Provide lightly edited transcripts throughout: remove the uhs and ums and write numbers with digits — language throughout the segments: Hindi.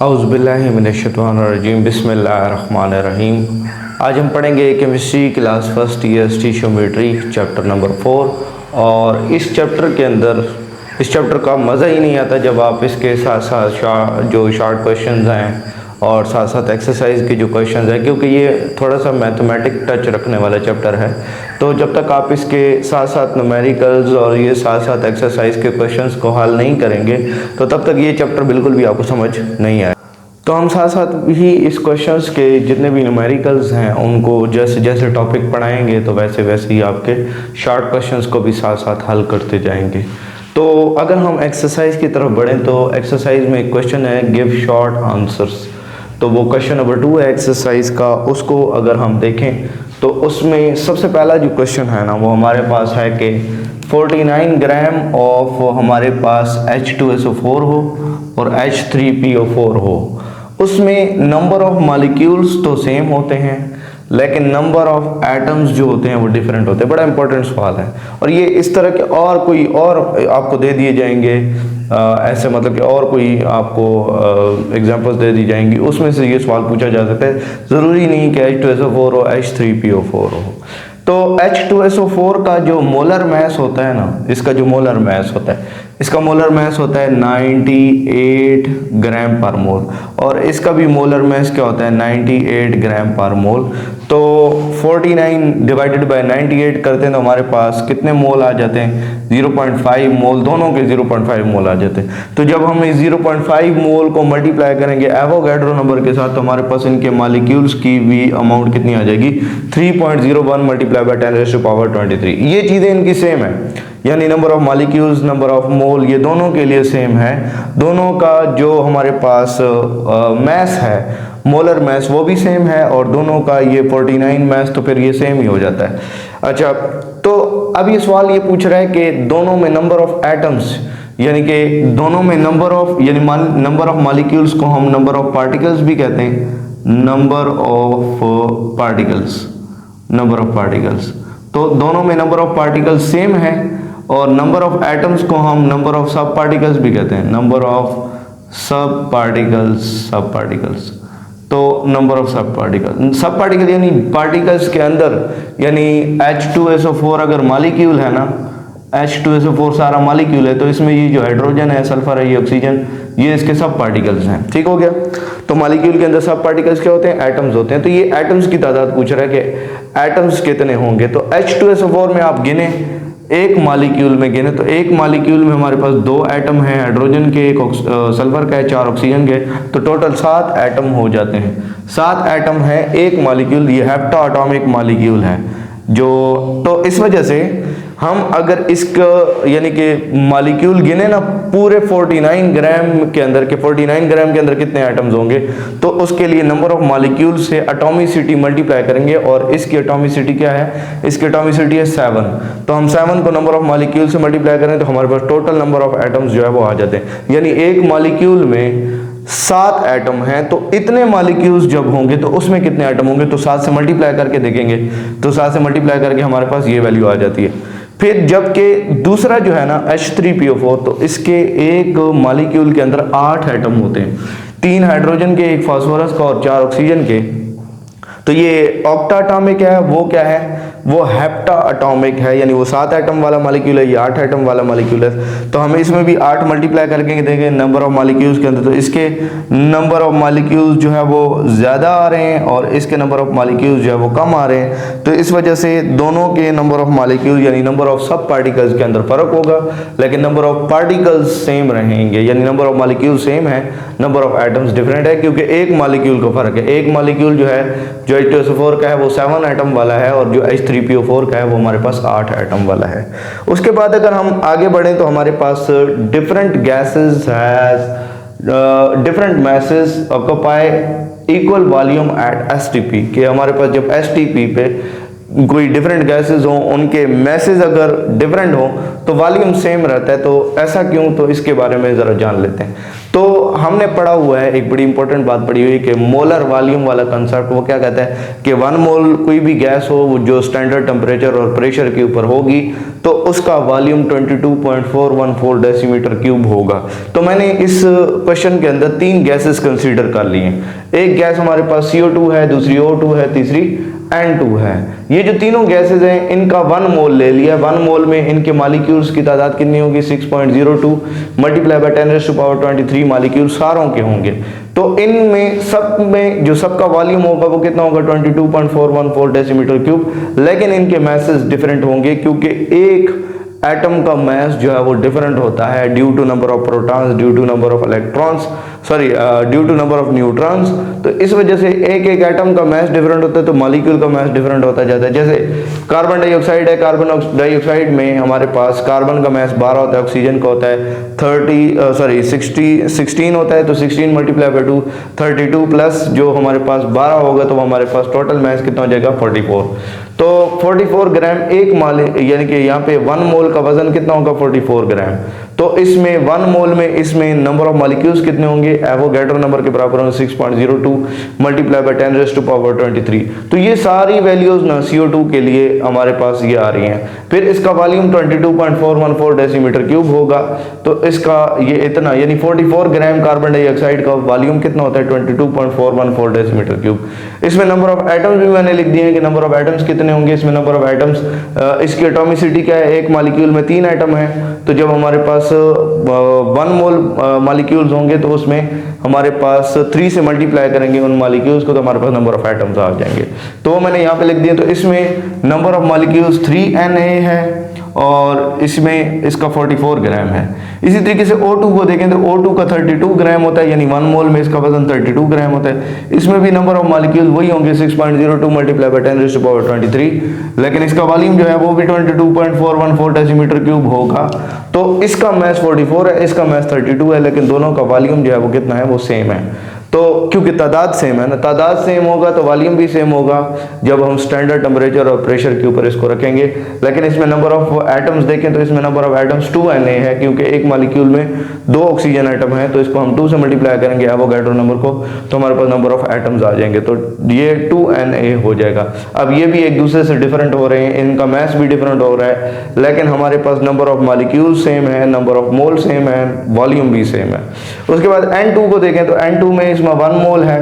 औज़ुबिल्लाहिमिनश्शैतानिर्रजीम बिस्मिल्लाहिर्रहमानिर्रहीम। आज हम पढ़ेंगे chemistry class first year stoichiometry chapter number 4। और इस चैप्टर का मज़ा ही नहीं आता जब आप इसके साथ साथ जो शॉर्ट क्वेश्चंस हैं और साथ साथ एक्सरसाइज के जो क्वेश्चंस हैं, क्योंकि ये थोड़ा सा मैथमेटिक टच रखने वाला चैप्टर है। तो जब तक आप इसके साथ साथ न्यूमेरिकल्स और ये साथ साथ एक्सरसाइज के क्वेश्चंस को हल नहीं करेंगे तो तब तक ये चैप्टर बिल्कुल भी आपको समझ नहीं आए। तो हम साथ साथ ही इस क्वेश्चंस के जितने भी न्यूमेरिकल्स हैं उनको जैसे जैसे टॉपिक पढ़ाएंगे तो वैसे वैसे ही आपके शॉर्ट क्वेश्चंस को भी साथ साथ हल करते जाएंगे। तो अगर हम एक्सरसाइज की तरफ बढ़ें तो एक्सरसाइज में एक क्वेश्चन है गिव शॉर्ट आंसर्स। तो वो क्वेश्चन नंबर 2 है एक्सरसाइज का, उसको अगर हम देखें तो उसमें सबसे पहला जो क्वेश्चन है ना वो हमारे पास है कि 49 ग्राम ऑफ हमारे पास H2SO4 हो और H3PO4 हो, उसमें नंबर ऑफ मॉलिक्यूल्स तो सेम होते हैं लेकिन नंबर ऑफ एटम्स जो होते हैं वो डिफरेंट होते हैं। बड़ा इंपॉर्टेंट सवाल है और ये इस तरह के और कोई और आपको दे दिए जाएंगे ऐसे, मतलब कि और कोई आपको एग्जांपल्स दे दी जाएंगी, उसमें से ये सवाल पूछा जा सकता है। ज़रूरी नहीं कि H2SO4 हो H3PO4 हो। तो H2SO4 का जो मोलर मास होता है ना, इसका जो मोलर मास होता है, इसका मोलर मास होता है 98 ग्राम पर मोल और इसका भी मोलर मास क्या होता है 98 ग्राम पर मोल। तो 49 डिवाइडेड बाय 98 करते हैं तो हमारे पास कितने मोल आ जाते हैं 0.5 मोल, दोनों के 0.5 मोल आ जाते हैं। तो जब हम इस 0.5 मोल को मल्टीप्लाई करेंगे एवोगैड्रो नंबर के साथ तो हमारे पास इनके मॉलिक्यूल्स की भी अमाउंट कितनी आ जाएगी 3.01 मल्टीप्लाई बाय 10⁻23। ये चीज़ें इनकी सेम है, यानी number of molecules number of mole ये दोनों के लिए सेम है। दोनों का जो हमारे पास मास है मोलर मास वो भी सेम है और दोनों का ये 49 मास, तो फिर ये सेम ही हो जाता है। अच्छा, तो अब ये सवाल ये पूछ रहा है कि दोनों में नंबर ऑफ एटम्स, यानी कि दोनों में number of number of molecules को हम नंबर ऑफ पार्टिकल्स भी कहते हैं, नंबर ऑफ पार्टिकल्स। तो दोनों में नंबर ऑफ पार्टिकल्स सेम है और नंबर ऑफ एटम्स को हम नंबर ऑफ सब पार्टिकल्स भी कहते हैं, नंबर ऑफ सब पार्टिकल्स। तो नंबर ऑफ सब पार्टिकल यानी पार्टिकल्स के अंदर, यानी H2SO4 अगर मॉलिक्यूल है ना, H2SO4 सारा मॉलिक्यूल है तो इसमें ये जो हाइड्रोजन है, सल्फर है, ये ऑक्सीजन, ये इसके सब पार्टिकल्स हैं। ठीक हो गया। तो मॉलिक्यूल के अंदर सब पार्टिकल्स क्या होते हैं एटम्स होते हैं। तो ये एटम्स की तादाद पूछ रहा है कि एटम्स कितने होंगे। तो H2SO4 में आप गिने, एक मॉलिक्यूल में गिने तो एक मॉलिक्यूल में हमारे पास 2 एटम हैं हाइड्रोजन के, एक सल्फर का है, 4 ऑक्सीजन के, तो टोटल 7 एटम हो जाते हैं। 7 एटम है एक मॉलिक्यूल, ये हेप्टा एटॉमिक मॉलिक्यूल है जो। तो इस वजह से हम अगर इसका यानी कि मॉलिक्यूल गिने ना पूरे 49 ग्राम के अंदर के 49 ग्राम के अंदर कितने एटम्स होंगे, तो उसके लिए नंबर ऑफ मॉलिक्यूल से एटॉमिसिटी मल्टीप्लाई करेंगे और इसकी एटॉमिसिटी क्या है, इसकी एटॉमिसिटी है 7। तो हम 7 को नंबर ऑफ मॉलिक्यूल से मल्टीप्लाई करें तो हमारे पास टोटल नंबर ऑफ एटम्स जो है वो आ जाते हैं। यानी एक मॉलिक्यूल में 7 एटम हैं, तो इतने मॉलिक्यूल्स जब होंगे तो उसमें कितने एटम होंगे, तो 7 से मल्टीप्लाई करके देखेंगे तो 7 से मल्टीप्लाई करके हमारे पास ये वैल्यू आ जाती है। फिर जबकि दूसरा जो है ना H3PO4, तो इसके एक मॉलिक्यूल के अंदर 8 एटम होते हैं, 3 हाइड्रोजन के, 1 फास्फोरस का और 4 ऑक्सीजन के। तो ये ऑक्टा एटॉमिक है, वो क्या है, वो हेप्टा एटॉमिक है, यानी वो 7 एटम वाला मॉलिक्यूल है, ये 8 एटम वाला मॉलिक्यूल है। तो हमें इसमें भी 8 मल्टीप्लाई करके देखेंगे नंबर ऑफ मॉलिक्यूल्स के अंदर, तो इसके नंबर ऑफ मॉलिक्यूल्स जो है वो ज़्यादा आ रहे हैं और इसके नंबर ऑफ मॉलिक्यूल्स जो है वो कम आ रहे हैं। तो इस वजह से दोनों के नंबर ऑफ मॉलिक्यूल यानी नंबर ऑफ सब पार्टिकल्स के अंदर फ़र्क होगा, लेकिन नंबर ऑफ पार्टिकल्स सेम रहेंगे, यानी नंबर ऑफ मॉलिक्यूल सेम है, नंबर ऑफ एटम्स डिफरेंट है, क्योंकि एक मॉलिक्यूल का फ़र्क है। एक मॉलिक्यूल जो है जो H2SO4 का है वो 7 एटम वाला है और जो H3PO4 का है वो हमारे पास 8 एटम वाला है। उसके बाद अगर हम आगे बढ़ें तो हमारे पास different gases has different masses occupy equal volume at STP, कि हमारे पास जब STP पे कोई डिफरेंट गैसेस हों, उनके मैसेज अगर डिफरेंट हो तो वॉल्यूम सेम रहता है। तो ऐसा क्यों, तो इसके बारे में ज़रा जान लेते हैं। तो हमने पढ़ा हुआ है, एक बड़ी इंपॉर्टेंट बात पढ़ी हुई कि मोलर वॉल्यूम वाला कंसेप्ट वो क्या कहता है कि 1 मोल कोई भी गैस हो जो स्टैंडर्ड टेम्परेचर और प्रेशर के ऊपर होगी तो उसका वॉल्यूम 22.414 डेसीमीटर क्यूब होगा। तो मैंने इस क्वेश्चन के अंदर 3 गैसेस कंसीडर कर लिए हैं। एक गैस हमारे पास CO2 है, दूसरी O2 है, तीसरी N2 है। ये जो तीनों गैसेस हैं इनका 1 मोल ले लिया। 1 मोल में इनके मॉलिक्यूल्स की तादाद कितनी होगी, 6.02 मल्टीप्लाई बाय 10⁻23 मॉलिक्यूल सारों के होंगे। तो इनमें सब में जो सबका वॉल्यूम होगा वो कितना होगा, 22.414 डेसीमीटर क्यूब। लेकिन इनके मैसेज डिफरेंट होंगे क्योंकि एक एटम का मास जो है वो डिफरेंट होता है due to number of protons, due to number of electrons, due to number of neutrons. तो इस वजह से एक एक एटम का मास डिफरेंट होता है तो मॉलिक्यूल का मास डिफरेंट होता जाता है। जैसे कार्बन डाइऑक्साइड है, कार्बन डाइऑक्साइड में हमारे पास कार्बन का मास 12 होता है, ऑक्सीजन का होता है 16 होता है। तो 16 मल्टीप्लाई बाय 2 32 प्लस जो हमारे पास 12 होगा तो हमारे पास टोटल मास कितना हो जाएगा, 44। तो 44 ग्राम एक माल, यानी कि यहाँ पे 1 मोल का वजन कितना होगा, 44 ग्राम। तो इसमें 1 मोल में इसमें नंबर ऑफ मॉलिक्यूल्स कितने होंगे, एवोगैड्रो नंबर के बराबर होंगे 6.02 मल्टीप्लाई बाय 10⁻23। तो ये सारी वैल्यूज ना CO2 के लिए हमारे पास ये आ रही हैं। फिर इसका वॉल्यूम 22.414 डेसीमीटर क्यूब होगा। तो इसका ये इतना यानी 44 ग्राम कार्बन डाइऑक्साइड का वॉल्यूम कितना होता है, 22.414 डेसीमीटर क्यूब। इसमें नंबर ऑफ एटम्स भी मैंने लिख दिए हैं कि नंबर ऑफ एटम्स कितने होंगे। इसमें नंबर ऑफ एटम्स, इसकी एटॉमिसिटी क्या है, एक मॉलिक्यूल में 3 एटम है। तो जब हमारे पास 1 मोल मॉलिक्यूल्स होंगे तो उसमें हमारे पास 3 से मल्टीप्लाई करेंगे उन मॉलिक्यूल्स को तो हमारे पास नंबर ऑफ एटम्स आ जाएंगे। तो मैंने यहाँ पे लिख दिया। तो इसमें नंबर ऑफ मॉलिक्यूल्स 3Na है और इसमें इसका 44 ग्राम है। इसी तरीके से O2 को देखें तो O2 का 32 ग्राम होता है, यानी 1 मोल में इसका वजन 32 ग्राम होता है। इसमें भी नंबर ऑफ मॉलिक्यूल वही होंगे 6.02 मल्टीप्लाई बाय 10⁻23, लेकिन इसका वॉल्यूम जो है वो भी 22.414 डेसीमीटर क्यूब होगा। तो इसका मास 44 है, इसका मास 32 है, लेकिन दोनों का वॉल्यूम जो है वो कितना है, वो सेम है। तो क्योंकि तादाद सेम है ना, तादाद सेम होगा तो वॉल्यूम भी सेम होगा जब हम स्टैंडर्ड टेम्परेचर और प्रेशर के ऊपर इसको रखेंगे। लेकिन इसमें नंबर ऑफ एटम्स देखें तो इसमें नंबर ऑफ एटम्स 2Na है, क्योंकि एक मॉलिक्यूल में 2 ऑक्सीजन एटम है। तो इसको हम 2 से मल्टीप्लाई करेंगे एवोगैड्रो नंबर को तो हमारे पास नंबर ऑफ एटम्स आ जाएंगे। तो ये 2Na हो जाएगा। अब ये भी एक दूसरे से डिफरेंट हो रहे हैं, इनका मास भी डिफरेंट हो रहा है, लेकिन हमारे पास नंबर ऑफ मॉलिक्यूल सेम है, नंबर ऑफ मोल सेम है, वॉल्यूम भी सेम है। उसके बाद N2 को देखें तो N2 में इसमें 1 मोल है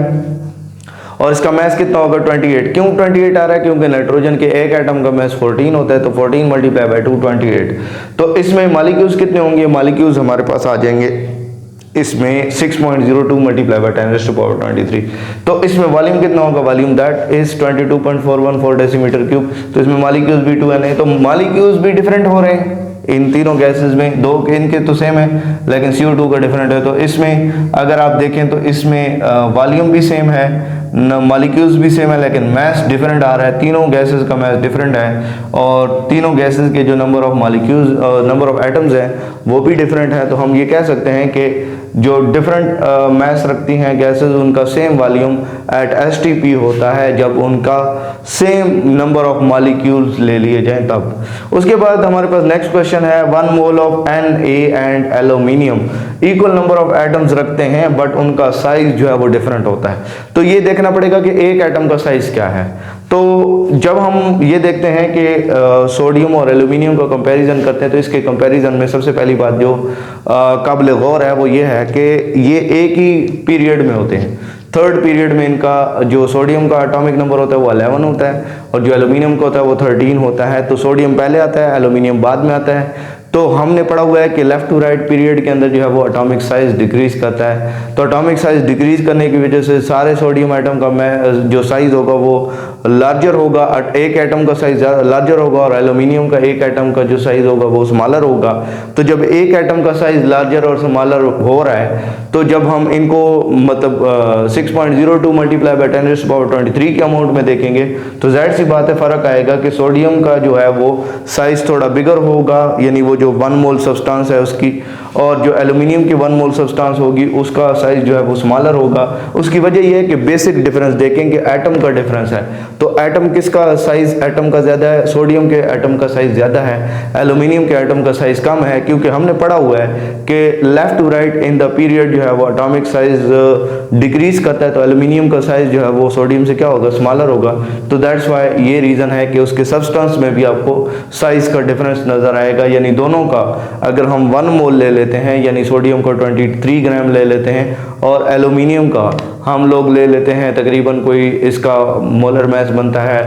और इसका मास कितना होगा, 28। क्यों 28 आ रहा है, क्योंकि नाइट्रोजन के एक एटम का मास 14 होता है। तो 14 मल्टीप्लाई बाय 2 28। तो इसमें मॉलिक्यूल्स कितने होंगे, मॉलिक्यूल्स हमारे पास आ जाएंगे इसमें 6.02 मल्टीप्लाई बाय 10⁻23। तो इसमें वॉल्यूम कितना होगा, volume that is 22.414 decimetre cube. तो इसमें मॉलिक्यूल्स भी 2Na, तो मॉलिक्यूल्स भी डिफरेंट हो रहे हैं इन तीनों गैसेस में। 2 के इनके तो सेम है लेकिन CO2 का डिफरेंट है। तो इसमें अगर आप देखें तो इसमें वॉल्यूम भी सेम है, मॉलिक्यूल्स भी सेम है, लेकिन मास डिफरेंट आ रहा है। तीनों गैसेस का मास डिफरेंट है और तीनों गैसेस के जो number of molecules, number of atoms हैं वो भी डिफरेंट है। तो हम ये कह सकते हैं कि जो डिफरेंट मास रखती हैं गैसेस उनका सेम वॉल्यूम एट STP होता है जब उनका सेम नंबर ऑफ मॉलिक्यूल्स ले लिए जाएं तब। उसके बाद हमारे पास नेक्स्ट क्वेश्चन है, 1 mole of Na and aluminium equal number of atoms रखते हैं बट उनका साइज जो है वो डिफरेंट होता है। तो ये देखना पड़ेगा कि एक एटम का साइज क्या है। तो जब हम ये देखते हैं कि सोडियम और एल्यूमिनियम का कंपैरिजन करते हैं तो इसके कंपैरिजन में सबसे पहली बात जो काबिल गौर है वो ये है कि ये एक ही पीरियड में होते हैं। थर्ड पीरियड में इनका जो सोडियम का एटॉमिक नंबर होता है वो 11 होता है और जो एल्यूमिनियम का होता है वो 13 होता है। तो सोडियम पहले आता है, एल्यूमिनियम बाद में आता है। तो हमने पढ़ा हुआ है कि लेफ्ट टू राइट पीरियड के अंदर जो है वो एटॉमिक साइज डिक्रीज करता है। तो एटॉमिक साइज डिक्रीज करने की वजह से सारे सोडियम एटम का जो साइज होगा वो लार्जर होगा, एक एटम का साइज लार्जर होगा और एल्यूमिनियम का एक एटम का जो साइज होगा वो स्मॉलर होगा। तो जब एक एटम का साइज लार्जर और स्मॉलर हो रहा है तो जब हम इनको मतलब 6.02 मल्टीप्लाई बाय 10⁻23 के अमाउंट में देखेंगे तो जाहिर सी बात है फ़र्क आएगा कि सोडियम का जो है वो साइज थोड़ा बिगर होगा, यानी वो जो 1 मोल सब्सटेंस है उसकी, और जो एल्यूमिनियम की 1 मोल सब्सटेंस होगी उसका साइज जो है वो स्मॉलर होगा। उसकी वजह यह है कि बेसिक डिफरेंस देखेंगे, एटम का डिफरेंस है। तो एटम किसका साइज एटम का ज़्यादा है? सोडियम के एटम का साइज ज़्यादा है, एल्यूमिनियम के एटम का साइज कम है, क्योंकि हमने पढ़ा हुआ है कि left to right in the period जो है वो एटॉमिक साइज डिक्रीज करता है, तो एल्यूमिनियम का साइज जो है वो सोडियम से क्या होगा? स्मॉलर होगा। तो दैट्स वाई ये रीज़न है कि उसके सब्सटेंस में भी आपको साइज का डिफरेंस नज़र आएगा। यानी दोनों का अगर हम 1 मोल ले लेते हैं, यानी सोडियम को 23 ग्राम ले लेते हैं और एल्यूमिनियम का हम लोग ले लेते हैं तकरीबन कोई इसका मोलर मास बनता है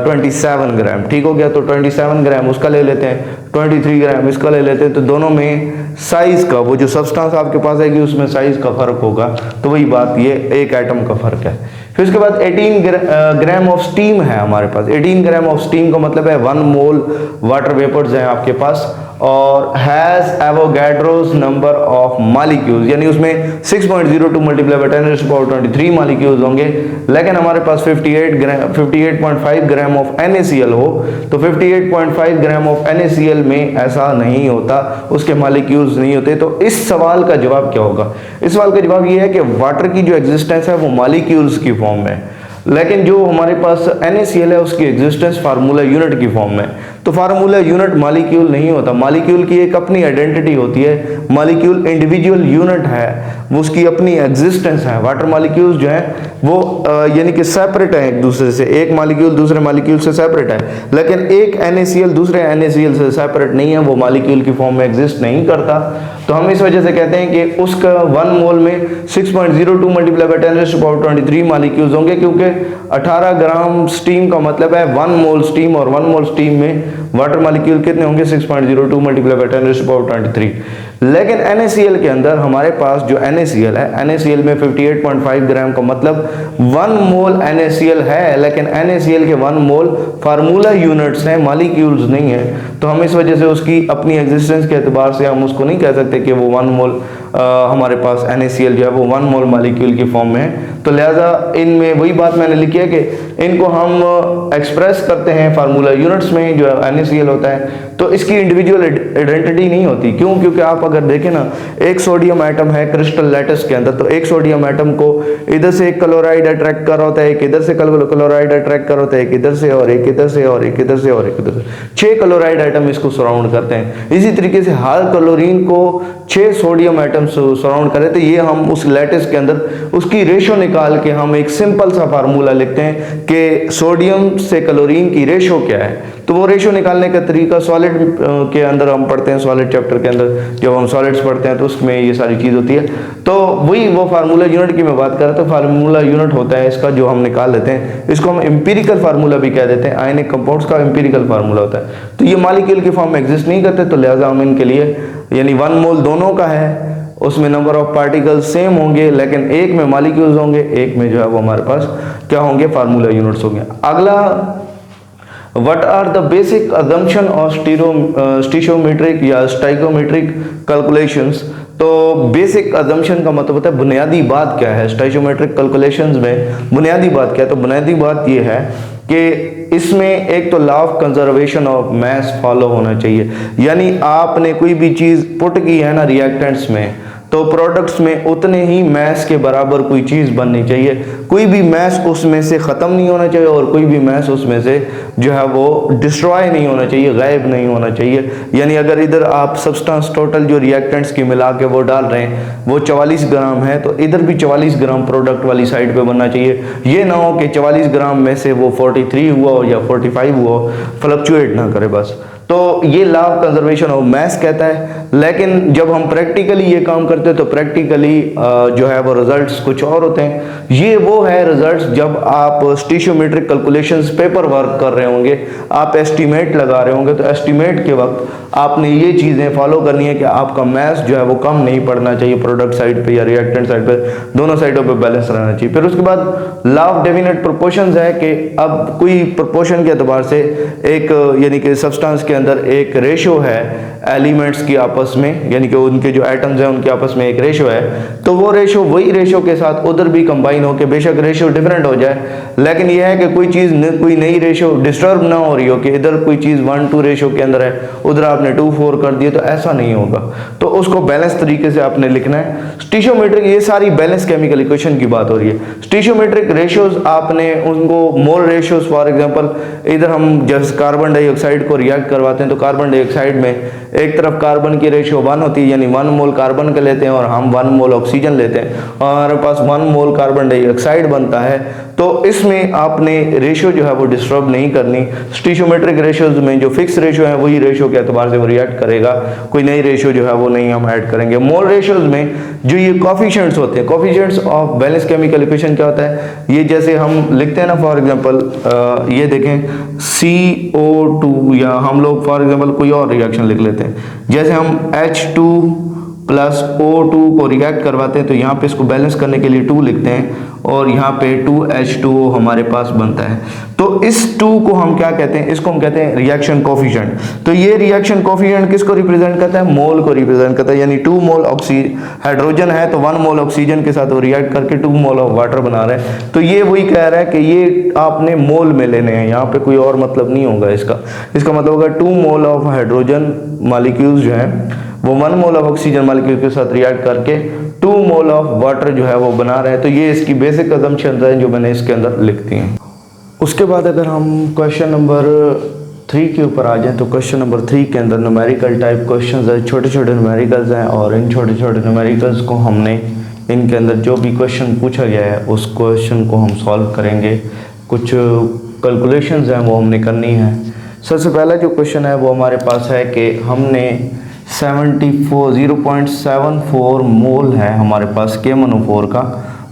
27 ग्राम, ठीक हो गया। तो 27 ग्राम उसका ले लेते हैं, 23 ग्राम इसका ले लेते हैं, तो दोनों में साइज का वो जो सब्सटेंस आपके पास आएगी उसमें साइज का फर्क होगा। तो वही बात, ये एक एटम का फर्क है। फिर उसके बाद 18 ग्राम ऑफ स्टीम है हमारे पास। 18 ग्राम ऑफ स्टीम का मतलब है 1 मोल वाटर वेपर्स हैं आपके पास और has Avogadro's number of molecules, यानी उसमें 6.02 मल्टीप्लाई बाय 10⁻23 मॉलिक्यूल्स होंगे। लेकिन हमारे पास 58.5 ग्राम ऑफ NaCl हो, तो 58.5 ग्राम ऑफ NaCl में ऐसा नहीं होता, उसके मॉलिक्यूल्स नहीं होते। तो इस सवाल का जवाब क्या होगा? इस सवाल का जवाब ये है कि वाटर की जो एग्जिस्टेंस है वो मॉलिक्यूल्स की फॉर्म में, लेकिन जो हमारे पास NaCl है उसकी एग्जिस्टेंस फार्मूला यूनिट की फॉर्म में। तो फार्मूला यूनिट मॉलिक्यूल नहीं होता, मॉलिक्यूल की एक अपनी आइडेंटिटी होती है, मॉलिक्यूल इंडिविजुअल यूनिट है, वो उसकी अपनी एग्जिस्टेंस है। वाटर मॉलिक्यूल्स जो है वो यानी कि सेपरेट है एक दूसरे से, एक मॉलिक्यूल दूसरे मॉलिक्यूल से सेपरेट है, लेकिन एक NaCl दूसरे NaCl से सेपरेट नहीं है, वो मॉलिक्यूल की फॉर्म में एग्जिस्ट नहीं करता। तो हम इस वजह से कहते हैं कि उसका 1 मोल में 6.02 मल्टीप्लाई बाय 10⁻23 मॉलिक्यूल्स होंगे, क्योंकि 18 ग्राम स्टीम का मतलब है 1 मोल स्टीम, और 1 मोल स्टीम में वाटर मॉलिक्यूल कितने होंगे? 6.02 मल्टीप्लाई बाय 10⁻23। लेकिन NaCl के अंदर हमारे पास जो NaCl है, NaCl में 58.5 ग्राम का मतलब 1 मोल NaCl है, लेकिन NaCl के 1 मोल फार्मूला यूनिट्स हैं, मॉलिक्यूल्स नहीं है। तो हम इस वजह से उसकी अपनी एग्जिस्टेंस के एतबार से हम उसको नहीं कह सकते कि वो 1 मोल हमारे पास NaCl जो है वो 1 मोल मॉलिक्यूल की फॉर्म में है। तो लिहाजा इनमें वही बात मैंने लिखी है कि इनको हम एक्सप्रेस करते हैं फार्मूला यूनिट्स में जो NaCl होता है, तो इसकी इंडिविजुअल आइडेंटिटी नहीं होती। क्यों? क्योंकि आप अगर देखें ना, एक सोडियम एटम है क्रिस्टल लैटिस के अंदर, तो एक सोडियम एटम को इधर से एक क्लोराइड अट्रैक्ट कर रहा होता है, एक इधर से क्लोराइड अट्रैक्ट कर रहा होता है, एक इधर से और एक इधर से और एक इधर से और एक इधर से, 6 क्लोराइड एटम इसको सराउंड करते हैं। इसी तरीके से हर क्लोरीन को 6 सोडियम एटम सराउंड करें, तो ये हम उस लैटिस के अंदर उसकी रेशो निकाल के हम एक सिंपल सा फार्मूला लिखते हैं कि सोडियम से क्लोरीन की रेशो क्या है। तो वो रेशो निकालने का तरीका सॉलिड के अंदर हम पढ़ते हैं, सॉलिड चैप्टर के अंदर जब हम सॉलिड्स पढ़ते हैं तो उसमें ये सारी चीज़ होती है। तो वही वो फार्मूला यूनिट की मैं बात कर रहा था, फार्मूला यूनिट होता है इसका जो हम निकाल लेते हैं, इसको हम एम्पिरिकल फार्मूला भी कह देते हैं। आयनिक कंपाउंड्स का एम्पिरिकल फार्मूला होता है। तो ये मॉलिक्यूल की फॉर्म में एग्जिस्ट नहीं करते, तो लिहाजा हम इनके लिए यानी 1 मोल दोनों का है, उसमें नंबर ऑफ पार्टिकल्स सेम होंगे, लेकिन एक में मॉलिक्यूल्स होंगे, एक में जो है वो हमारे पास क्या होंगे? फार्मूला यूनिट्स होंगे। अगला, what are the basic assumption of stoichiometric या स्टाइकोमेट्रिक कैलकुलेशंस। तो बेसिक अजम्पशन का मतलब होता है बुनियादी बात क्या है। स्टाइकोमेट्रिक कैलकुलेशंस में बुनियादी बात क्या है? तो बुनियादी बात ये है कि इसमें एक तो law of conservation of mass follow होना चाहिए, यानी आपने कोई भी चीज़ पुट की है ना रिएक्टेंट्स में, तो प्रोडक्ट्स में उतने ही मैस के बराबर कोई चीज़ बननी चाहिए। कोई भी मैस उसमें से ख़त्म नहीं होना चाहिए और कोई भी मैस उसमें से जो है वो डिस्ट्रॉय नहीं होना चाहिए, गायब नहीं होना चाहिए। यानी अगर इधर आप सब्सटेंस टोटल जो रिएक्टेंट्स की मिला के वो डाल रहे हैं वो 44 ग्राम है, तो इधर भी 44 ग्राम प्रोडक्ट वाली साइड पे बनना चाहिए। ये ना हो कि 44 ग्राम में से वो 43 हुआ हो या 45 हुआ हो, फ्लक्चुएट ना करे बस। तो ये law of conservation of mass कहता है। लेकिन जब हम प्रैक्टिकली ये काम करते हैं तो प्रैक्टिकली जो है वो रिजल्ट्स कुछ और होते हैं। ये वो है रिजल्ट्स जब आप स्टीशियोमेट्रिक कैलकुलेशंस पेपर वर्क कर रहे होंगे, आप एस्टीमेट लगा रहे होंगे, तो एस्टीमेट के वक्त आपने ये चीज़ें फॉलो करनी है कि आपका मास जो है वो कम नहीं पड़ना चाहिए प्रोडक्ट साइड पे या रिएक्टेंट साइड पे, दोनों साइडों पे बैलेंस रहना चाहिए। फिर उसके बाद लॉ ऑफ डेफिनेट प्रोपोर्शंस है कि अब कोई प्रोपोर्शन के एतबार से एक यानी कि सब्सटेंस के अंदर एक रेशो है एलिमेंट्स की आपस आपस में, यानी कि उनके जो एटम्स हैं उनके आपस में एक रेशो है, तो वो रेशो वही रेशो के साथ उधर भी कंबाइन हो के, बेशक रेशो डिफरेंट हो जाए, लेकिन यह है कि कोई चीज़ कोई नई रेशो डिस्टर्ब ना हो रही हो कि इधर कोई चीज़ 1:2 रेशो के अंदर है, उधर आपने 2:4 कर दिया, तो ऐसा नहीं होगा। तो उसको बैलेंस तरीके से आपने लिखना है। स्टीशियोमेट्रिक, ये सारी बैलेंस केमिकल इक्वेशन की बात हो रही है। स्टीशियोमेट्रिक रेशोज आपने उनको मोल रेशोज, फॉर एग्जांपल इधर हम जैसे कार्बन डाइऑक्साइड को रिएक्ट करवाते हैं तो कार्बन डाइऑक्साइड में एक तरफ कार्बन की रेशो 1 होती है, यानी 1 मोल कार्बन का लेते हैं और हम 1 मोल ऑक्सीजन लेते हैं और हमारे पास 1 मोल कार्बन डाइऑक्साइड बनता है। तो इसमें आपने रेशो जो है वो डिस्टर्ब नहीं करनी। स्टीशियोमेट्रिक रेशोज में जो फिक्स रेशो है वही रेशो के एतबार से वो रिएक्ट करेगा, कोई नई रेशो जो है वो नहीं हम ऐड करेंगे। मोल रेशोज में जो ये कोफिशिएंट्स होते हैं, coefficients of balance chemical equation क्या होता है, ये जैसे हम लिखते हैं ना, फॉर एग्जांपल ये देखें CO2, या हम लोग फॉर एग्जांपल कोई और रिएक्शन लिख लेते हैं, जैसे हम H2 प्लस O2 को रिएक्ट करवाते हैं तो यहाँ पे इसको बैलेंस करने के लिए 2 लिखते हैं और यहाँ पे 2H2O हमारे पास बनता है। तो इस 2 को हम क्या कहते हैं, इसको हम कहते हैं रिएक्शन कोफिशिएंट। तो ये रिएक्शन कोफिशिएंट किसको रिप्रेजेंट करता है, मोल को रिप्रेजेंट करता है, यानी 2 मोल हाइड्रोजन है तो 1 मोल ऑक्सीजन के साथ वो रिएक्ट करके 2 मोल ऑफ वाटर बना रहे हैं। तो ये वही कह रहा है कि ये आपने मोल में लेने हैं, यहाँ पे कोई और मतलब नहीं होगा इसका मतलब होगा 2 मोल ऑफ हाइड्रोजन मॉलिक्यूल्स जो है वो 1 मोल ऑफ ऑक्सीजन मॉलिक्यूल के साथ रिएक्ट करके 2 मोल ऑफ वाटर जो है वो बना रहे हैं। तो ये इसकी बेसिक अजम्पशंस हैं जो मैंने इसके अंदर लिख दी हैं। उसके बाद अगर हम क्वेश्चन नंबर 3 के ऊपर आ जाएं तो क्वेश्चन नंबर 3 के अंदर न्यूमेरिकल टाइप क्वेश्चंस हैं, छोटे छोटे न्यूमेरिकल्स हैं और इन छोटे छोटे न्यूमेरिकल्स को हमने इनके अंदर जो भी क्वेश्चन पूछा गया है उस क्वेश्चन को हम सॉल्व करेंगे। कुछ कैलकुलेशंस हैं वो हमने करनी है। सबसे पहला जो क्वेश्चन है वो हमारे पास है कि हमने 0.74 मोल है हमारे पास KMnO4 का,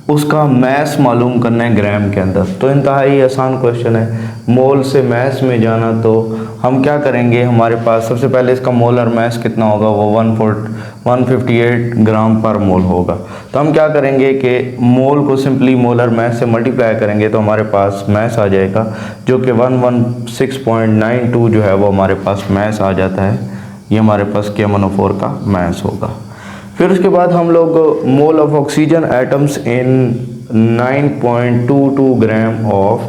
उसका मैस मालूम करना है ग्राम के अंदर। तो इंतहाई आसान क्वेश्चन है, मोल से मैस में जाना। तो हम क्या करेंगे, हमारे पास सबसे पहले इसका मोलर मैस कितना होगा, वो 158 ग्राम पर मोल होगा। तो हम क्या करेंगे कि मोल को सिंपली मोलर मैस से मल्टीप्लाई करेंगे तो हमारे पास मैस आ जाएगा जो कि 116.92 जो है वो हमारे पास मैस आ जाता है। ये हमारे पास KMnO4 का मैस होगा। फिर उसके बाद हम लोग mole of oxygen atoms in 9.22 gram of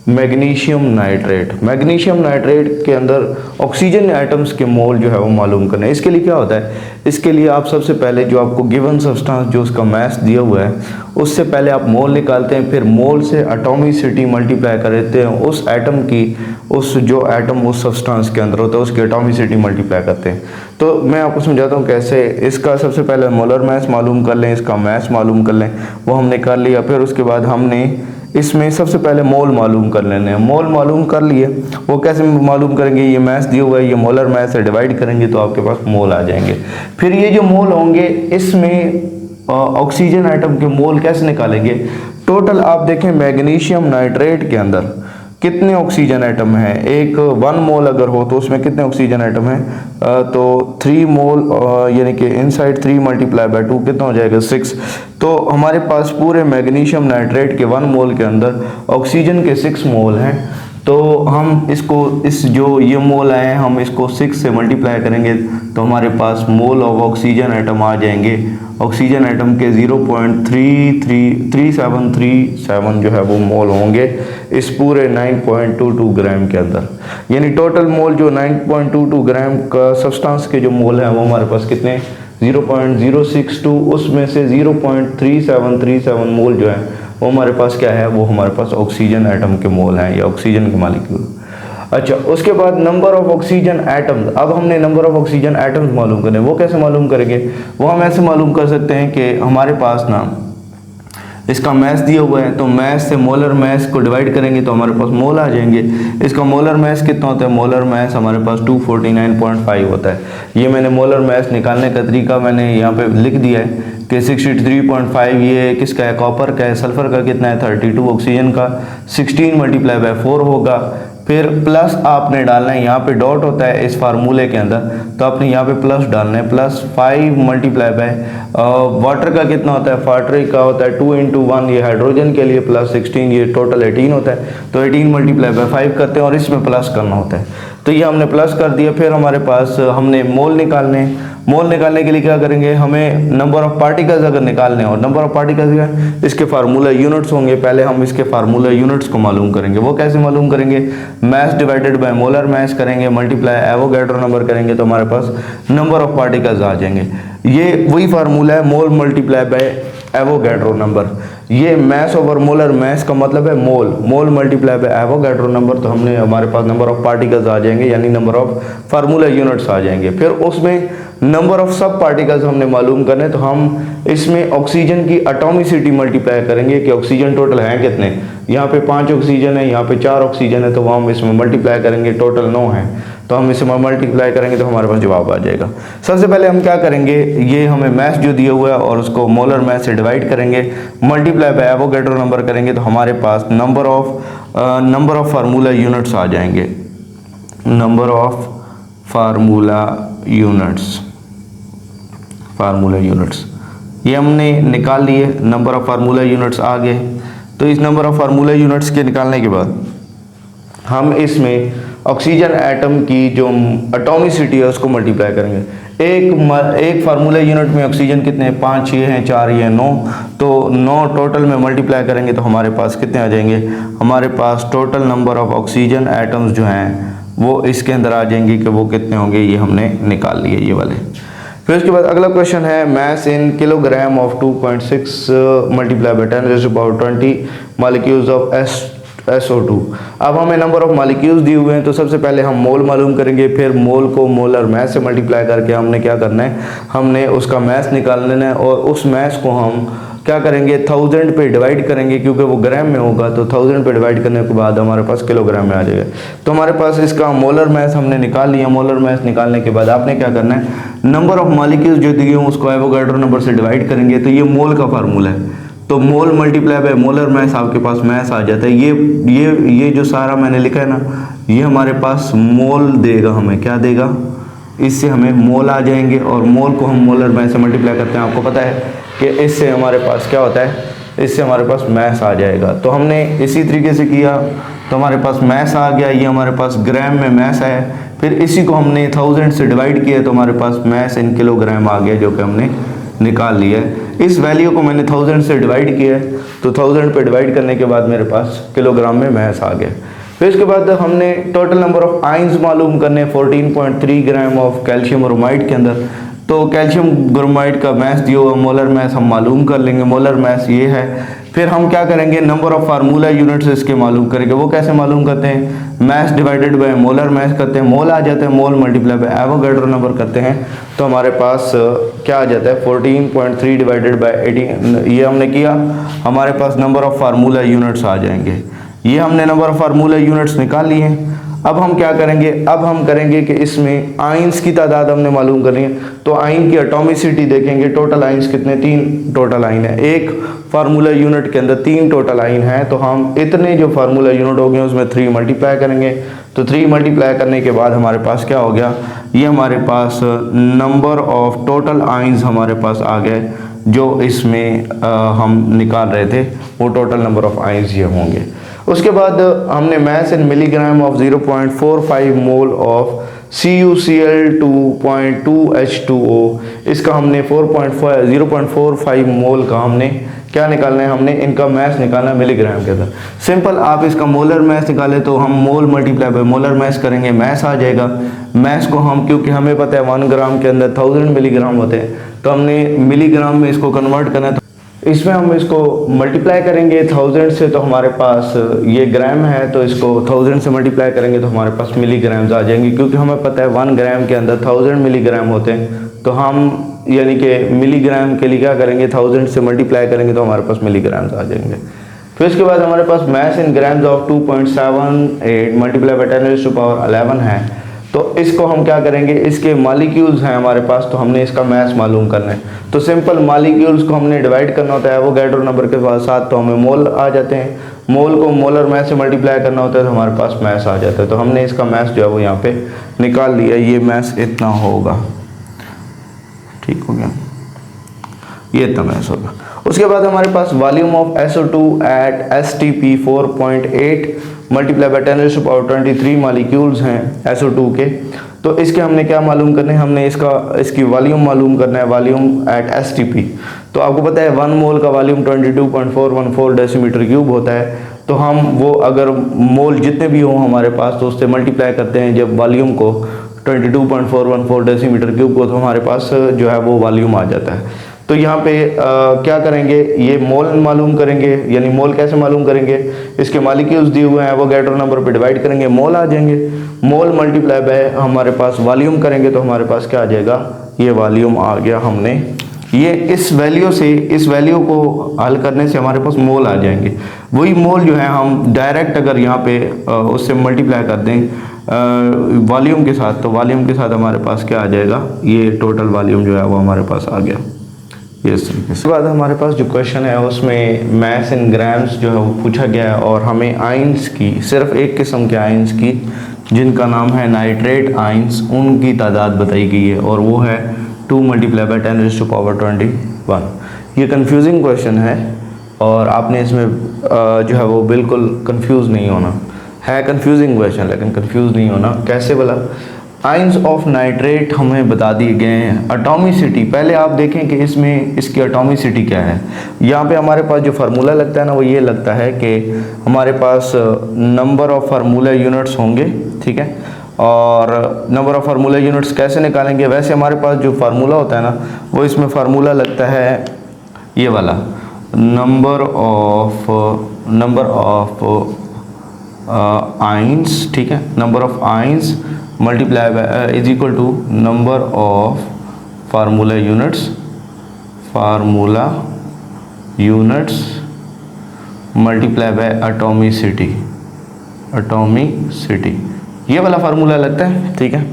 magnesium nitrate. Magnesium nitrate के अंदर ऑक्सीजन एटम्स के मोल जो है वो मालूम करना है। इसके लिए क्या होता है, इसके लिए आप सबसे पहले जो आपको गिवन सब्सटेंस जो उसका मैस दिया हुआ है उससे पहले आप मोल निकालते हैं, फिर मोल से एटॉमिसिटी मल्टीप्लाई कर देते हैं उस एटम की, उस जो एटम उस सब्सटेंस के अंदर होता है उसकी एटॉमिसिटी मल्टीप्लाई करते हैं। तो मैं आपको समझाता हूँ कैसे। इसका सबसे पहले मोलर मैस मालूम कर लें, इसका मैस मालूम कर लें, वो हमने कर लिया। फिर उसके बाद हमने इसमें सबसे पहले मोल मालूम कर लेने हैं। मोल मालूम कर लिए, वो कैसे मालूम करेंगे, ये मैस दिया हुआ है, ये मोलर मैस से डिवाइड करेंगे तो आपके पास मोल आ जाएंगे। फिर ये जो मोल होंगे इसमें ऑक्सीजन एटम के मोल कैसे निकालेंगे। टोटल आप देखें मैग्नीशियम नाइट्रेट के अंदर कितने ऑक्सीजन एटम हैं, एक 1 मोल अगर हो तो उसमें कितने ऑक्सीजन एटम हैं, तो 3 मोल यानी कि इनसाइड 3 मल्टीप्लाई बाय 2 कितना हो जाएगा 6। तो हमारे पास पूरे मैग्नीशियम नाइट्रेट के 1 मोल के अंदर ऑक्सीजन के 6 मोल हैं। तो हम इसको इस जो ये मोल आए हैं हम इसको 6 से मल्टीप्लाई करेंगे तो हमारे पास मोल ऑफ ऑक्सीजन एटम आ जाएंगे। ऑक्सीजन एटम के 0.33737 जो है वो मोल होंगे इस पूरे 9.22 ग्राम के अंदर। यानी टोटल मोल जो 9.22 ग्राम का सब्सटेंस के जो मोल हैं वो हमारे पास कितने 0.062, उसमें से 0.3737 मोल जो है वो हमारे पास क्या है, वो हमारे पास ऑक्सीजन एटम के मोल हैं या ऑक्सीजन के मॉलिक्यूल। अच्छा, उसके बाद नंबर ऑफ ऑक्सीजन एटम्स। अब हमने नंबर ऑफ ऑक्सीजन एटम्स मालूम करने, वो कैसे मालूम करेंगे, वो हम ऐसे मालूम कर सकते हैं कि हमारे पास ना इसका मैस दिया हुआ है तो मैस से मोलर मैस को डिवाइड करेंगे तो हमारे पास मोल आ जाएंगे। इसका मोलर मैस कितना होता है, मोलर मैस हमारे पास 249.5 होता है। ये मैंने मोलर मैस निकालने का तरीका मैंने यहाँ पे लिख दिया है कि 63.5 ये किसका है, कॉपर का है। सल्फर का कितना है 32, ऑक्सीजन का 16 मल्टीप्लाई बाय 4 होगा। फिर प्लस आपने डालना है, यहाँ पे डॉट होता है इस फार्मूले के अंदर तो आपने यहाँ पे प्लस डालना है, प्लस 5 मल्टीप्लाई बाय वाटर का कितना होता है, वाटर का होता है 2 × 1 ये हाइड्रोजन के लिए, प्लस 16 ये टोटल 18 होता है। तो 18 मल्टीप्लाई बाय 5 करते हैं और इसमें प्लस करना होता है। तो ये हमने प्लस कर दिया। फिर हमारे पास हमने मोल निकालने, मोल निकालने के लिए क्या करेंगे, हमें नंबर ऑफ पार्टिकल्स अगर निकालने हो, नंबर ऑफ पार्टिकल्स क्या, इसके फार्मूला यूनिट्स होंगे। पहले हम इसके फार्मूला यूनिट्स को मालूम करेंगे। वो कैसे मालूम करेंगे, mass divided by molar mass करेंगे, मल्टीप्लाई एवोगैड्रो नंबर करेंगे तो हमारे पास नंबर ऑफ पार्टिकल्स आ जाएंगे। ये वही फार्मूला है, मोल मल्टीप्लाई बाय एवोगैड्रो नंबर। ये मास ओवर मोलर मास का मतलब है मोल, मोल मल्टीप्लाई बाय एवोगैड्रो नंबर, तो हमने हमारे पास नंबर ऑफ पार्टिकल्स आ जाएंगे, यानी नंबर ऑफ फार्मूला यूनिट्स आ जाएंगे। फिर उसमें नंबर ऑफ सब पार्टिकल्स हमने मालूम करने, तो हम इसमें ऑक्सीजन की एटॉमिसिटी मल्टीप्लाई करेंगे कि ऑक्सीजन टोटल हैं कितने। यहाँ पे 5 ऑक्सीजन है, यहाँ पे 4 ऑक्सीजन है, तो वो हम इसमें मल्टीप्लाई करेंगे, टोटल 9 है, तो हम इसे मल्टीप्लाई करेंगे तो हमारे पास जवाब आ जाएगा। सबसे पहले हम क्या करेंगे, ये हमें मास जो दिया हुआ है और उसको मोलर मास से डिवाइड करेंगे, मल्टीप्लाई बाय एवोगैड्रो नंबर करेंगे तो हमारे पास नंबर ऑफ फार्मूला यूनिट्स आ जाएंगे। नंबर ऑफ फार्मूला यूनिट्स ये हमने निकाल लिए, नंबर ऑफ फार्मूला यूनिट्स आ गए। तो इस नंबर ऑफ फार्मूला यूनिट्स के निकालने के बाद हम इसमें ऑक्सीजन एटम की जो एटॉमिसिटी है उसको मल्टीप्लाई करेंगे। एक फार्मूला यूनिट में ऑक्सीजन कितने हैं, 5 ये हैं, 4 ये हैं, 9, तो 9 टोटल में मल्टीप्लाई करेंगे तो हमारे पास कितने आ जाएंगे, हमारे पास total number of oxygen atoms जो हैं वो इसके अंदर आ जाएंगे कि वो कितने होंगे, ये हमने निकाल लिए ये वाले। फिर उसके बाद अगला क्वेश्चन है mass in kilogram of 2.6 multiply by 10⁻20 molecules of SO2। अब हमें नंबर ऑफ मॉलिक्यूल्स दिए हुए हैं, तो सबसे पहले हम मोल मालूम करेंगे, फिर मोल को मोलर मास से मल्टीप्लाई करके हमने क्या करना है, हमने उसका मास निकाल लेना है और उस मास को हम क्या करेंगे, 1000 पे डिवाइड करेंगे, क्योंकि वो ग्राम में होगा, तो 1000 पे डिवाइड करने के बाद हमारे पास किलोग्राम में आ जाएगा। तो हमारे पास इसका मोलर मास हमने निकाल लिया। मोलर मास निकालने के बाद आपने क्या करना है, नंबर ऑफ मॉलिक्यूल्स जो दिए हों उसको एवोगैड्रो नंबर से डिवाइड करेंगे, तो ये मोल का फार्मूला है, तो मोल मल्टीप्लाई बाय मोलर मास आपके पास मास आ जाता है। ये जो सारा मैंने लिखा है ना, ये हमारे पास मोल देगा, हमें क्या देगा, इससे हमें मोल आ जाएंगे और मोल को हम मोलर मास से मल्टीप्लाई करते हैं। आपको पता है कि इससे हमारे पास क्या होता है, इससे हमारे पास मास आ जाएगा। तो हमने इसी तरीके से किया तो हमारे पास मास आ गया, ये हमारे पास ग्राम में मास है। फिर इसी को हमने 1000 से डिवाइड किया तो हमारे पास मास इन किलोग्राम आ गया, जो कि हमने निकाल लिया है। इस वैल्यू को मैंने 1000 से डिवाइड किया है, तो 1000 पे डिवाइड करने के बाद मेरे पास किलोग्राम में मास आ गया। फिर इसके बाद हमने टोटल नंबर ऑफ आयंस मालूम करने, 14.3 ग्राम ऑफ कैल्शियम ब्रोमाइड के अंदर। तो कैल्शियम ब्रोमाइड का मास दिया हुआ, मोलर मास हम मालूम कर लेंगे, मोलर मास ये है। फिर हम क्या करेंगे, नंबर ऑफ फार्मूला यूनिट्स इसके मालूम करेंगे। वो कैसे मालूम करते हैं, mass divided by molar mass करते हैं, मोल आ जाता है, मोल मल्टीप्लाई बाय एवोगैड्रो नंबर करते हैं, तो हमारे पास क्या आ जाता है, 14.3 डिवाइडेड बाय 18, ये हमने किया, हमारे पास नंबर ऑफ फार्मूला यूनिट्स आ जाएंगे। ये हमने नंबर ऑफ फार्मूला यूनिट्स निकाल लिए हैं। अब हम क्या करेंगे, अब हम करेंगे कि इसमें आयंस की तादाद हमने मालूम करनी है, तो आयन की एटॉमिसिटी देखेंगे। टोटल आयंस कितने, 3 टोटल आयन है, एक फार्मूला यूनिट के अंदर 3 टोटल आयन है, तो हम इतने जो फार्मूला यूनिट हो गए उसमें 3 मल्टीप्लाई करेंगे। तो 3 मल्टीप्लाई करने के बाद हमारे पास क्या हो गया, ये हमारे पास नंबर ऑफ टोटल आयंस हमारे पास आ गए, जो इसमें हम निकाल रहे थे, वो टोटल नंबर ऑफ आयंस ये होंगे। उसके बाद हमने mass in milligram of 0.45 mole of CuCl2.2H2O, इसका हमने 0.45 मोल का हमने क्या निकालना है, हमने इनका मास निकालना है मिलीग्राम के अंदर। सिंपल आप इसका मोलर मास निकाले तो हम मोल मल्टीप्लाई बाय मोलर मास करेंगे, मास आ जाएगा। मास को हम, क्योंकि हमें पता है 1 ग्राम के अंदर 1000 मिलीग्राम होते हैं, तो हमने मिलीग्राम में इसको कन्वर्ट करना है, तो इसमें हम इसको मल्टीप्लाई करेंगे 1000 से, तो हमारे पास ये ग्राम है, तो इसको 1000 से मल्टीप्लाई करेंगे तो हमारे पास मिलीग्राम्स आ जाएंगे। क्योंकि हमें पता है 1 ग्राम के अंदर 1000 मिलीग्राम होते हैं, तो हम यानी कि मिलीग्राम के लिए क्या करेंगे, 1000 से मल्टीप्लाई करेंगे तो हमारे पास मिलीग्राम्स आ जाएंगे। फिर उसके बाद हमारे पास mass in grams of 2.78 multiply by 10⁻11 है, तो इसको हम क्या करेंगे, इसके मॉलिक्यूल्स हैं हमारे पास, तो हमने इसका मास मालूम करना है। तो सिंपल मॉलिक्यूल्स को हमने डिवाइड करना होता है एवोगैड्रो नंबर के साथ, तो हमें मोल आ जाते हैं। मोल को मोलर मास से मल्टीप्लाई करना होता है तो हमारे पास मास आ जाता है। तो हमने इसका मास जो है वो यहाँ पे निकाल लिया, ये मास इतना होगा, ठीक हो गया, ये इतना मास होगा। उसके बाद हमारे पास volume of SO2 at STP 4.8 multiply by 10⁻23 molecules हैं SO2 के। तो इसके हमने क्या मालूम करने हैं, हमने इसकी वॉल्यूम मालूम करना है, वॉल्यूम एट STP। तो आपको पता है 1 मोल का वॉल्यूम 22.414 डेसीमीटर क्यूब होता है। तो हम वो अगर मोल जितने भी हों हमारे पास तो उससे मल्टीप्लाई करते हैं जब वॉल्यूम को 22.414 डेसीमीटर क्यूब को, तो हमारे पास जो है वो वॉल्यूम आ जाता है। तो यहाँ पे क्या करेंगे, ये मोल मालूम करेंगे, यानी मोल कैसे मालूम करेंगे, इसके मॉलिक्यूल्स दिए हुए हैं, एवोगैड्रो नंबर पे डिवाइड करेंगे, मोल आ जाएंगे। मोल मल्टीप्लाई बाय हमारे पास वॉल्यूम करेंगे तो हमारे पास क्या आ जाएगा, ये वॉल्यूम आ गया। हमने ये इस वैल्यू से, इस वैल्यू को हल करने से हमारे पास मोल आ जाएंगे। वही मोल जो है हम डायरेक्ट अगर यहाँ पे उससे मल्टीप्लाई कर दें वॉल्यूम के साथ, तो वॉल्यूम के साथ हमारे पास क्या आ जाएगा, ये टोटल वॉल्यूम जो है वो हमारे पास आ गया। इस तरीके से। उसके बाद हमारे पास जो क्वेश्चन है उसमें मैथ्स इन ग्राम्स जो है वो पूछा गया है, और हमें आइंस की, सिर्फ एक किस्म के आइंस की जिनका नाम है नाइट्रेट आइंस, उनकी तादाद बताई गई है, और वो है 2 × 10⁻21। ये कंफ्यूजिंग क्वेश्चन है और आपने इसमें जो है वो बिल्कुल कंफ्यूज नहीं होना है। कंफ्यूजिंग क्वेश्चन लेकिन कंफ्यूज नहीं होना। कैसे बोला, आइंस ऑफ नाइट्रेट हमें बता दिए गए हैं। एटॉमिसिटी, पहले आप देखें कि इसमें इसकी एटॉमिसिटी क्या है। यहाँ पे हमारे पास जो फार्मूला लगता है ना, वो ये लगता है कि हमारे पास नंबर ऑफ़ फार्मूला यूनिट्स होंगे, ठीक है। और नंबर ऑफ़ फार्मूला यूनिट्स कैसे निकालेंगे, वैसे हमारे पास जो फार्मूला होता है ना, वो इसमें फार्मूला लगता है ये वाला, नंबर ऑफ आइंस, ठीक है, number of ions multiply by is equal to number of formula units multiply by atomicity. ये वाला फार्मूला लगता है, ठीक है।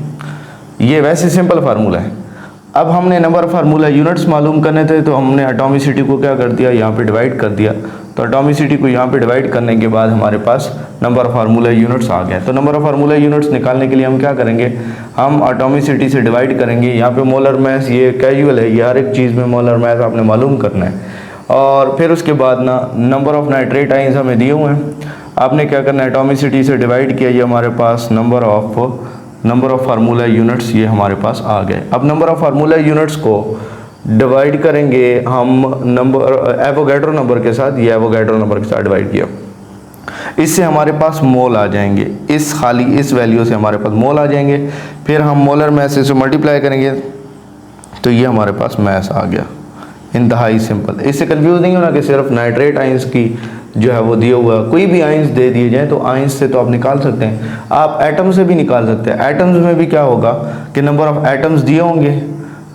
ये वैसे सिंपल फार्मूला है। अब हमने नंबर ऑफ फार्मूला यूनिट्स मालूम करने थे, तो हमने एटॉमिसिटी को क्या कर दिया, यहाँ पे डिवाइड कर दिया। तो एटॉमिसिटी को यहाँ पे डिवाइड करने के बाद हमारे पास नंबर ऑफ फार्मूला यूनिट्स आ गया। तो नंबर ऑफ फार्मूला यूनिट्स निकालने के लिए हम क्या करेंगे, हम एटॉमिसिटी से डिवाइड करेंगे। यहाँ पे मोलर मैस ये कैजुअल है, ये हर एक चीज़ में मोलर मैस आपने मालूम करना है। और फिर उसके बाद ना नंबर ऑफ नाइट्रेट आइंस हमें दिए हुए हैं, आपने क्या करना है, एटॉमिसिटी से डिवाइड किया, ये हमारे पास नंबर ऑफ फार्मूला यूनिट्स ये हमारे पास आ गए। अब नंबर ऑफ फार्मूला यूनिट्स को डिवाइड करेंगे हम एवोगैड्रो नंबर के साथ, ये एवोगैड्रो नंबर के साथ डिवाइड किया, इससे हमारे पास मोल आ जाएंगे। इस वैल्यू से हमारे पास मोल आ जाएंगे। फिर हम मोलर मैस से मल्टीप्लाई करेंगे तो ये हमारे पास मैस आ गया। इंतहाई सिंपल। इससे कंफ्यूज नहीं होना कि सिर्फ नाइट्रेट आइंस की जो है वो दिया हुआ, कोई भी आइंस दे दिए जाए तो आइंस से तो आप निकाल सकते हैं, आप एटम से भी निकाल सकते हैं। एटम्स में भी क्या होगा कि नंबर ऑफ एटम्स दिए होंगे,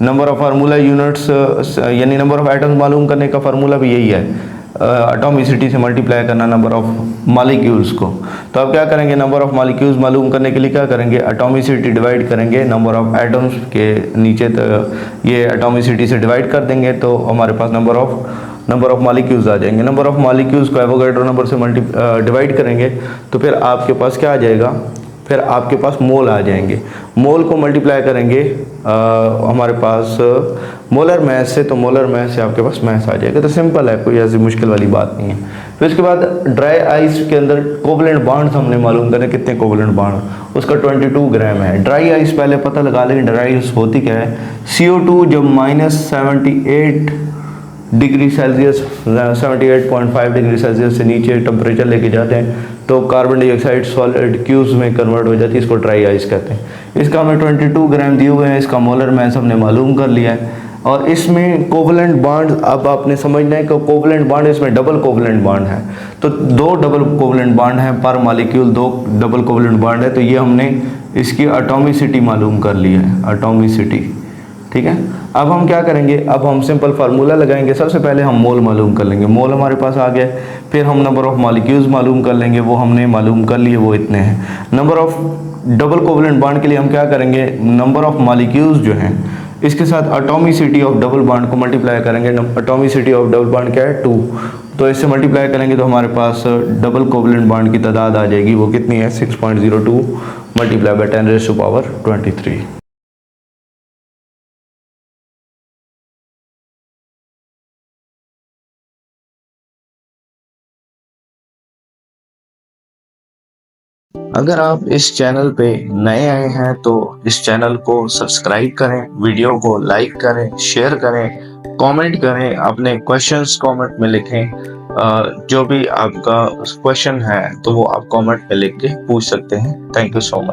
नंबर ऑफ फार्मूला यूनिट्स यानी नंबर ऑफ एटम्स मालूम करने का फार्मूला भी यही है, एटॉमिसिटी से मल्टीप्लाई करना नंबर ऑफ मॉलिक्यूल्स को। तो अब क्या करेंगे, नंबर ऑफ मॉलिक्यूल्स मालूम करने के लिए क्या करेंगे, एटॉमिसिटी डिवाइड करेंगे नंबर ऑफ एटम्स के नीचे, तो ये एटॉमिसिटी से डिवाइड कर देंगे तो हमारे पास नंबर ऑफ मॉलिक्यूल्स आ जाएंगे। नंबर ऑफ मॉलिक्यूल्स को एवोगैड्रो नंबर से डिवाइड करेंगे तो फिर आपके पास क्या आ जाएगा, फिर आपके पास मोल आ जाएंगे। मोल को मल्टीप्लाई करेंगे हमारे पास मोलर मैस से, तो मोलर मैस से आपके पास मैस आ जाएगा। तो सिंपल है, कोई ऐसी मुश्किल वाली बात नहीं है। फिर उसके बाद ड्राई आइस के अंदर कोवलेंट बॉन्ड्स हमने मालूम करें, कितने कोवलेंट बॉन्ड, उसका 22 ग्राम है। ड्राई आइस पहले पता लगा लें, ड्राई आइस होती क्या है, CO2 जब -78 डिग्री सेल्सियस 78.5 डिग्री सेल्सियस से नीचे टेम्परेचर लेके जाते हैं तो कार्बन डाइऑक्साइड सॉलिड क्यूब्स में कन्वर्ट हो जाती है, इसको ड्राई आइस कहते हैं। इसका हमें 22 ग्राम दिए हुए हैं, इसका मोलर मैस हमने मालूम कर लिया है। और इसमें कोवलेंट बॉन्ड, अब आपने समझना है कि कोवलेंट बॉन्ड, इसमें डबल कोवलेंट बॉन्ड है, तो 2 डबल कोवलेंट बॉन्ड है पर मॉलिक्यूल, 2 डबल कोवलेंट बॉन्ड है। तो ये हमने इसकी एटॉमिसिटी मालूम कर ली है, एटॉमिसिटी, ठीक है। अब हम क्या करेंगे, अब हम सिंपल फार्मूला लगाएंगे। सबसे पहले हम मोल मालूम कर लेंगे, मोल हमारे पास आ गए। फिर हम नंबर ऑफ मॉलिक्यूल्स मालूम कर लेंगे, वो हमने मालूम कर लिए, वो इतने हैं। Number of double covalent bond के लिए हम क्या करेंगे, नंबर ऑफ मॉलिक्यूल्स जो हैं इसके साथ एटॉमिसिटी ऑफ डबल बॉन्ड को मल्टीप्लाई करेंगे। एटॉमिसिटी ऑफ डबल बॉन्ड क्या है, 2, तो इससे मल्टीप्लाई करेंगे तो हमारे पास डबल कोवलेंट बॉन्ड की तादाद आ जाएगी। वो कितनी है, 6.02 मल्टीप्लाई बाय 10⁻23। अगर आप इस चैनल पे नए आए हैं तो इस चैनल को सब्सक्राइब करें, वीडियो को लाइक करें, शेयर करें, कमेंट करें, अपने क्वेश्चंस कमेंट में लिखें। जो भी आपका क्वेश्चन है तो वो आप कमेंट में लिख के पूछ सकते हैं। Thank you so much.